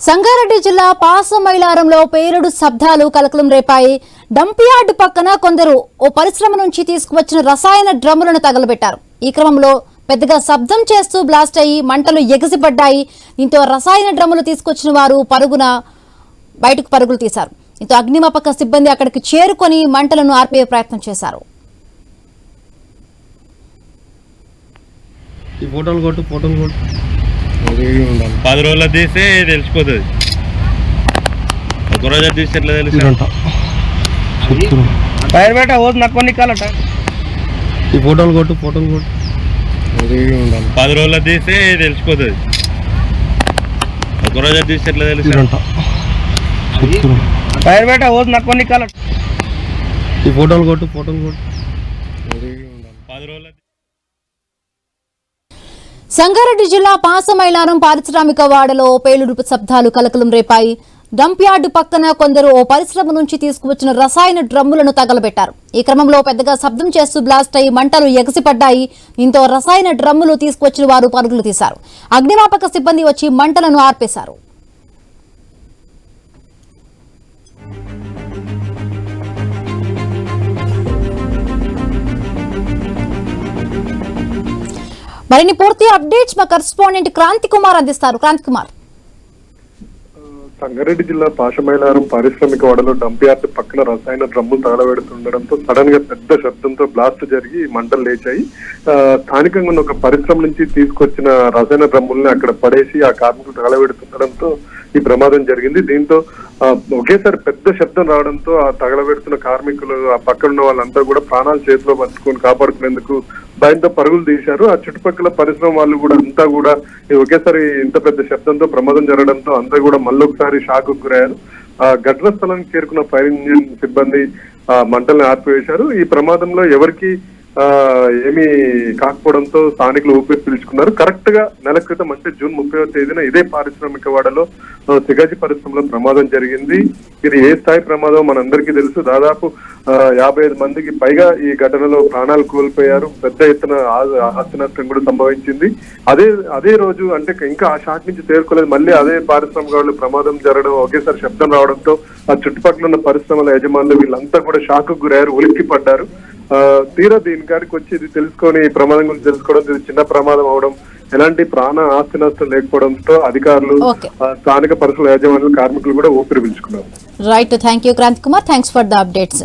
సంగారెడ్డి జిల్లా పాసమైలారంలో పేలుడు శబ్దాలు కలకలం రేపాయి. డంప్ యార్డ్ పక్కన కొందరు ఓ పరిశ్రమ నుంచి తీసుకువచ్చిన రసాయన డ్రమ్ములను తగలబెట్టారు. ఈ క్రమంలో పెద్దగా శబ్దం చేస్తూ బ్లాస్ట్ అయ్యి మంటలు ఎగసిపడ్డాయి. దీంతో రసాయన డ్రమ్ములు తీసుకొచ్చిన వారు బయటకు పరుగులు తీశారు. దీంతో అగ్నిమాపక సిబ్బంది అక్కడికి చేరుకొని మంటలను ఆర్పే ప్రయత్నం చేశారు. ఈ ఫోటోలు కొట్టు 10 రోజులు తీస్తే తెలిసిపోతుంది. ఒక రోజు తీస్తే ఎట్లా తెలుసు? టైర్ బేట ఓదు నాకు కొన్ని కాలట. ఈ ఫోటోలు కొట్టు 10 రోజులు తీస్తే తెలిసిపోతుంది. ఒక రోజు తీస్తే ఎట్లా తెలుసు? టైర్ బేట ఓదు నాకు కొన్ని కాలట. ఈ ఫోటోలు కొట్టు 10 రోజులు. సంగారెడ్డి జిల్లా పాసమైలారం పారిశ్రామిక వాడలో పేలుడు శబ్దాలు కలకలం రేపాయి. డంప్ యార్డు పక్కన కొందరు ఓ పరిశ్రమ నుంచి తీసుకువచ్చిన రసాయన డ్రమ్ములను తగలబెట్టారు. ఈ క్రమంలో పెద్దగా శబ్దం చేస్తూ బ్లాస్ట్ అయ్యి మంటలు ఎగసిపడ్డాయి. దీంతో రసాయన డ్రమ్ములు తీసుకువచ్చిన వారు పరుగులు తీశారు. అగ్నిమాపక సిబ్బంది వచ్చి మంటలను ఆర్పేశారు. మరిన్ని పూర్తి అప్డేట్స్ మా కరెస్పాండెంట్ క్రాంతి కుమార్ అందిస్తారు. క్రాంతి కుమార్. సంగారెడ్డి జిల్లా పాసమైలారం పారిశ్రామిక వాడలో డంప్ యార్డ్ పక్కన రసాయన డ్రమ్ములు తగలబెడుతుండడంతో సడన్ గా పెద్ద శబ్దంతో బ్లాస్ట్ జరిగి మంటలు లేచాయి. స్థానికంగా ఉన్న ఒక పరిశ్రమ నుంచి తీసుకొచ్చిన రసాయన డ్రమ్ముల్ని అక్కడ పడేసి ఆ కార్మికులు తగలబెడుతుండడంతో ఈ ప్రమాదం జరిగింది. దీంతో ఒకేసారి పెద్ద శబ్దం రావడంతో ఆ తగలబెడుతున్న కార్మికులు ఆ పక్కన ఉన్న వాళ్ళంతా కూడా ప్రాణాలు చేతిలో పట్టుకొని కాపాడుకునేందుకు భయంతో పరుగులు తీశారు. ఆ చుట్టుపక్కల పరిశ్రమ వాళ్ళు కూడా అంతా కూడా ఒకేసారి ఇంత పెద్ద శబ్దంతో ప్రమాదం జరగడంతో అంతా కూడా మళ్ళొకసారి షాక్ గురయ్యారు. ఆ ఘటన స్థలానికి చేరుకున్న ఫైర్ ఇంజిన్ సిబ్బంది మంటల్ని ఆర్పివేశారు. ఈ ప్రమాదంలో ఎవరికి ఏమీ కాకపోవడంతో స్థానికులు ఊపిరి పీల్చుకున్నారు. కరెక్ట్ గా నెల క్రితం అంటే జూన్ 30వ తేదీన ఇదే పారిశ్రామిక వాడలో సిగాజీ పరిశ్రమలో ప్రమాదం జరిగింది. ఇది ఏ స్థాయి ప్రమాదం మనందరికీ తెలుసు. దాదాపు 55 మందికి పైగా ఈ ఘటనలో ప్రాణాలు కోల్పోయారు. పెద్ద ఎత్తున ఆస్తి నష్టం కూడా సంభవించింది. అదే రోజు అంటే ఇంకా ఆ షాక్ నుంచి తేరుకోలేదు. మళ్ళీ అదే పారిశ్రామిక వాడలో ప్రమాదం జరగడం, ఒకేసారి శబ్దం రావడంతో ఆ చుట్టుపక్కల ఉన్న పరిశ్రమల యజమానులు వీళ్ళంతా కూడా షాక్ గురయ్యారు, ఉలిక్కి పడ్డారు. తీరా దీని కాడికి వచ్చి ఇది తెలుసుకొని ఈ ప్రమాదం గురించి తెలుసుకోవడం, ఇది చిన్న ప్రమాదం అవడం, ఎలాంటి ఆస్తి నష్టం లేకపోవడంతో అధికారులు, స్థానిక పరిశ్రమల యాజమాన్యులు, కార్మికులు కూడా ఊపిరి పీల్చుకున్నారు. Right, thank you Kranthi Kumar. Thanks for the updates.